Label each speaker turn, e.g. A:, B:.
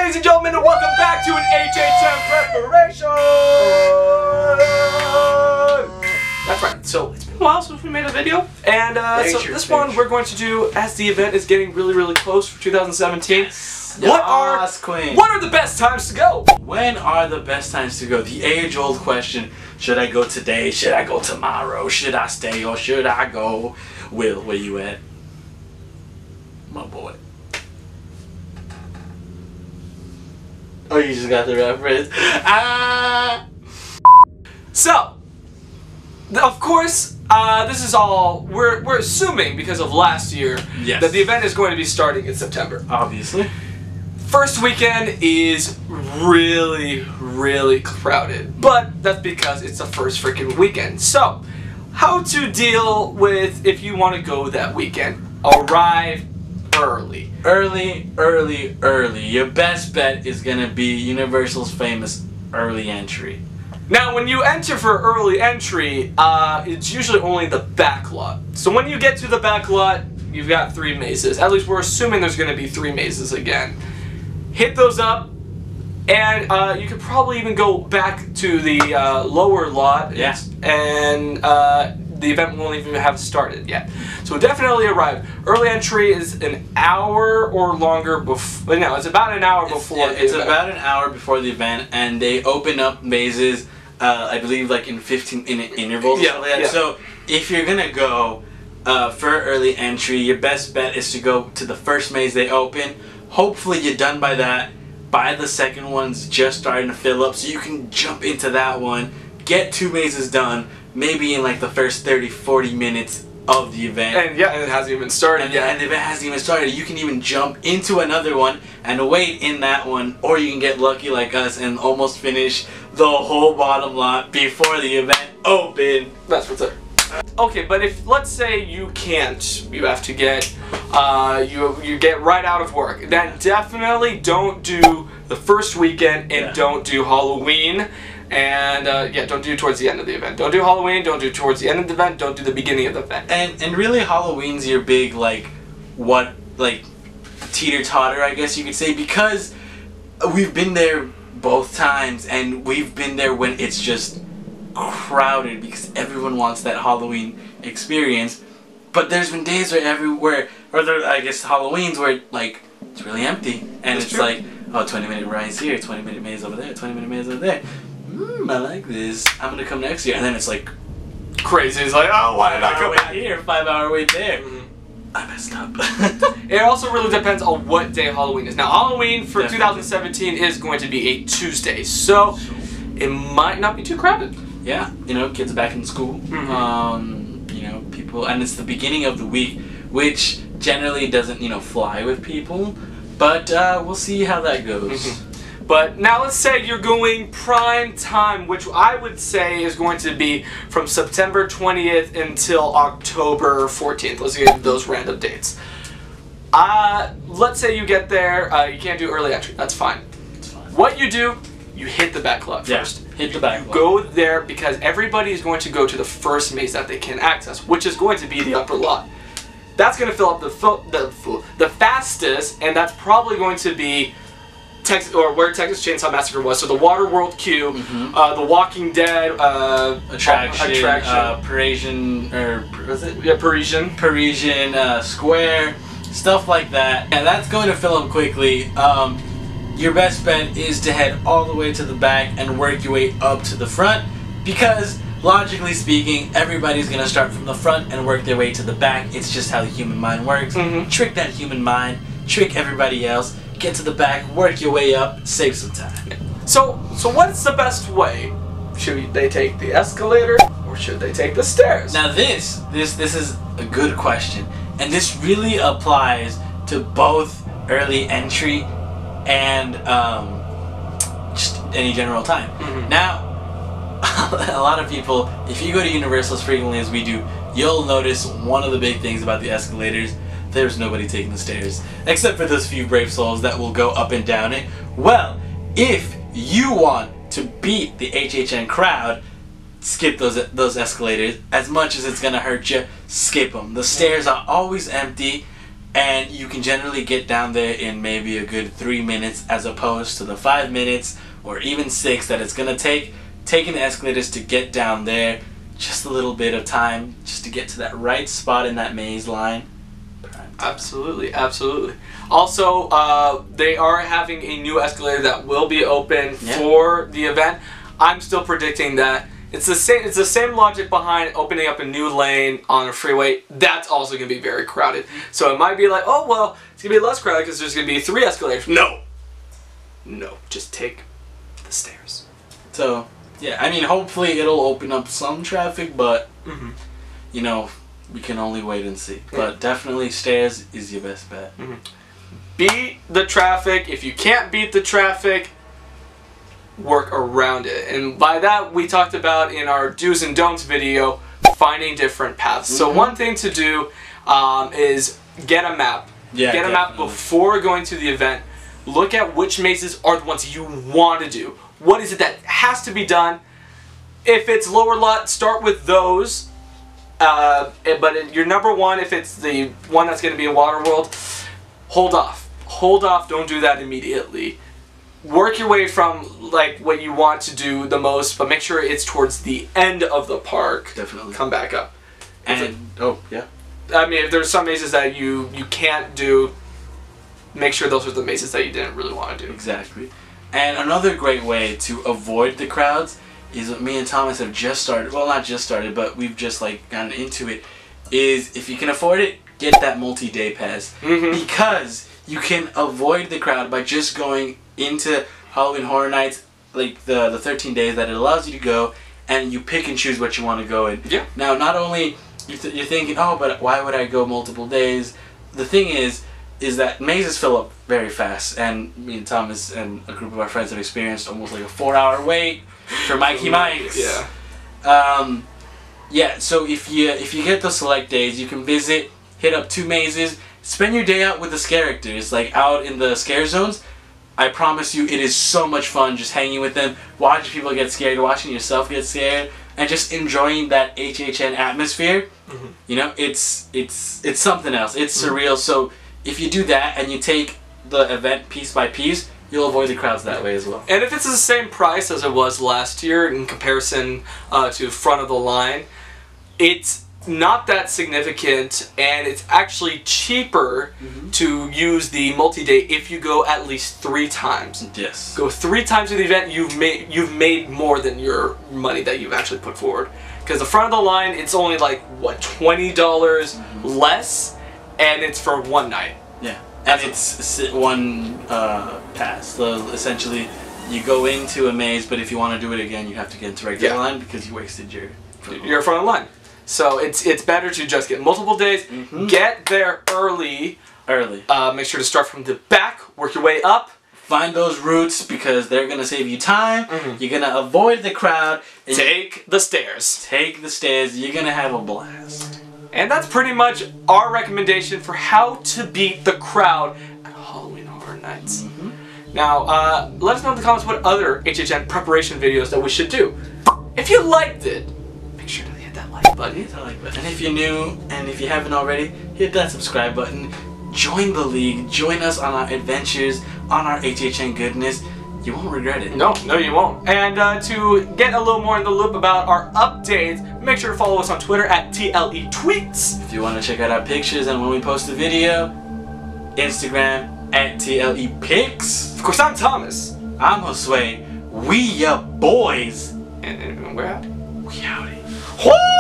A: ladies and gentlemen, and welcome back to an HHM preparation! That's right, so it's been a while since we made a video, and so this one we're going to do as the event is getting really close for 2017. Yes. What are the best times to go?
B: When are the best times to go? The age-old question, should I go today, should I go tomorrow, should I stay or should I go? Will, where you at? My boy. Oh, you just got the reference.
A: So, of course, this is all, we're assuming because of last year that the event is going to be starting in September.
B: Obviously.
A: First weekend is really crowded, but that's because it's the first freaking weekend. So, how to deal with if you want to go that weekend? Arrive early. Early.
B: Your best bet is gonna be Universal's famous early entry.
A: Now, when you enter for early entry, it's usually only the back lot. So when you get to the back lot, you've got 3 mazes. At least we're assuming there's gonna be 3 mazes again. Hit those up, and you could probably even go back to the lower lot.
B: Yes.
A: And the event won't even have started yet. So definitely arrive. Early entry is an hour or longer before. No, it's about an hour before.
B: It's about an hour before the event, and they open up mazes. I believe like in 15-minute intervals.
A: Yeah.
B: So if you're gonna go for early entry, your best bet is to go to the first maze they open. Hopefully you're done by that. By the second one's just starting to fill up, so you can jump into that one, get 2 mazes done. Maybe in like the first 30-40 minutes of the event.
A: And yeah, and it hasn't even started yet.
B: And the event hasn't even started. You can even jump into another one and wait in that one, or you can get lucky like us and almost finish the whole bottom lot before the event open.
A: That's what's up. Okay, but if, let's say you can't, you have to get, you get right out of work, then definitely don't do the first weekend and don't do Halloween. And yeah, don't do towards the end of the event. Don't do Halloween, don't do towards the end of the event, don't do the beginning of the event.
B: And really Halloween's your big like teeter-totter, I guess you could say, because we've been there both times, and we've been there when it's just crowded because everyone wants that Halloween experience. But there's been days where I guess Halloween's where like it's really empty, and it's like, oh, 20-minute rides here, 20-minute maze over there, 20-minute maze over there. I like this. I'm gonna come next year, and then it's like
A: crazy. It's like, oh, why did I come back
B: here? 5-hour wait there. I messed up.
A: It also really depends on what day Halloween is. Now, Halloween for 2017 is going to be a Tuesday, so it might not be too crowded.
B: Yeah, you know, kids are back in school. You know, people, and it's the beginning of the week, which generally doesn't, you know, fly with people. But we'll see how that goes. But
A: now let's say you're going prime time, which I would say is going to be from September 20th until October 14th. Let's get those random dates. Let's say you get there, you can't do early entry. That's fine. What you do, you hit the back lot first.
B: Hit the back lot.
A: Go there because everybody is going to go to the first maze that they can access, which is going to be the upper lot. That's going to fill up the fastest, and that's probably going to be where Texas Chainsaw Massacre was, so the Waterworld queue, the Walking Dead attraction.
B: Parisian, or was it?
A: Yeah, Parisian
B: Square, stuff like that. And that's going to fill up quickly. Your best bet is to head all the way to the back and work your way up to the front, because logically speaking, everybody's going to start from the front and work their way to the back. It's just how the human mind works. Trick that human mind, trick everybody else. Get to the back, work your way up, save some time.
A: So what's the best way? Should they take the escalator or should they take the stairs?
B: Now this is a good question, and this really applies to both early entry and just any general time. Now, a lot of people, if you go to Universal as frequently as we do, you'll notice one of the big things about the escalators. There's nobody taking the stairs, except for those few brave souls that will go up and down it. Well, if you want to beat the HHN crowd, skip those escalators. As much as it's gonna hurt you, skip them. The stairs are always empty. and you can generally get down there in maybe a good 3 minutes, as opposed to the 5 minutes or even 6 that it's gonna take taking the escalators to get down there. Just a little bit of time just to get to that right spot in that maze line.
A: Absolutely, absolutely. Also, they are having a new escalator that will be open for the event. I'm still predicting that it's the same logic behind opening up a new lane on a freeway. That's also going to be very crowded. So it might be like, oh well, it's going to be less crowded because there's going to be 3 escalators. No, just take the stairs.
B: So yeah, I mean, hopefully it'll open up some traffic, but you know, we can only wait and see. But definitely stairs is your best bet.
A: Beat the traffic. If you can't beat the traffic, work around it. And by that, we talked about in our do's and don'ts video, finding different paths. So one thing to do is get a map.
B: Yeah,
A: get a map before going to the event. Look at which mazes are the ones you want to do. What is it that has to be done? If it's lower lot, start with those. But your number one, if it's the one that's going to be in Waterworld, hold off. Hold off. Don't do that immediately. Work your way from like what you want to do the most, but make sure it's towards the end of the park.
B: Definitely.
A: Come back up.
B: And
A: I mean, if there's some mazes that you can't do, make sure those are the mazes that you didn't really want to do.
B: Exactly. And another great way to avoid the crowds is what me and Thomas have just started. Well, not just started, but we've just like gotten into it. Is if you can afford it, get that multi-day pass, because you can avoid the crowd by just going into Halloween Horror Nights, like the 13 days that it allows you to go, and you pick and choose what you want to go in.
A: Yeah.
B: Now, not only you're thinking, oh, but why would I go multiple days? The thing is that mazes fill up very fast, and me and Thomas and a group of our friends have experienced almost like a 4-hour wait for Mikey Mike's.
A: Yeah.
B: Yeah. So if you get the select days, you can visit, hit up 2 mazes, spend your day out with the characters, like out in the scare zones. I promise you, it is so much fun just hanging with them, watching people get scared, watching yourself get scared, and just enjoying that HHN atmosphere. You know, it's something else. It's surreal. So if you do that and you take the event piece by piece, you'll avoid the crowds that way as well.
A: And if it's the same price as it was last year in comparison to front of the line, it's not that significant, and it's actually cheaper to use the multi-day if you go at least 3 times.
B: Yes.
A: Go 3 times to the event, you've made more than your money that you've actually put forward. Because the front of the line, it's only like what, $20 less, and it's for 1 night.
B: Yeah. And it's one pass. So essentially, you go into a maze, but if you want to do it again, you have to get into regular line because you wasted your
A: front of the line. So it's better to just get multiple days, get there early. Make sure to start from the back, work your way up.
B: Find those routes because they're going to save you time. You're going to avoid the crowd.
A: Take the stairs.
B: Take the stairs. You're going to have a blast.
A: And that's pretty much our recommendation for how to beat the crowd at Halloween Horror Nights. Now, let us know in the comments what other HHN preparation videos that we should do. If you liked it, make sure to hit that like button.
B: Hit that like button. And if you're new, and if you haven't already, hit that subscribe button. Join the league. Join us on our adventures, on our HHN goodness. You won't regret it.
A: No, you won't. And to get a little more in the loop about our updates, make sure to follow us on Twitter at TLE Tweets.
B: If you want to check out our pictures and when we post a video, Instagram at TLE Pics.
A: Of course, I'm Thomas.
B: I'm Josue. We ya boys.
A: And we're out.
B: We outie.
A: Woo!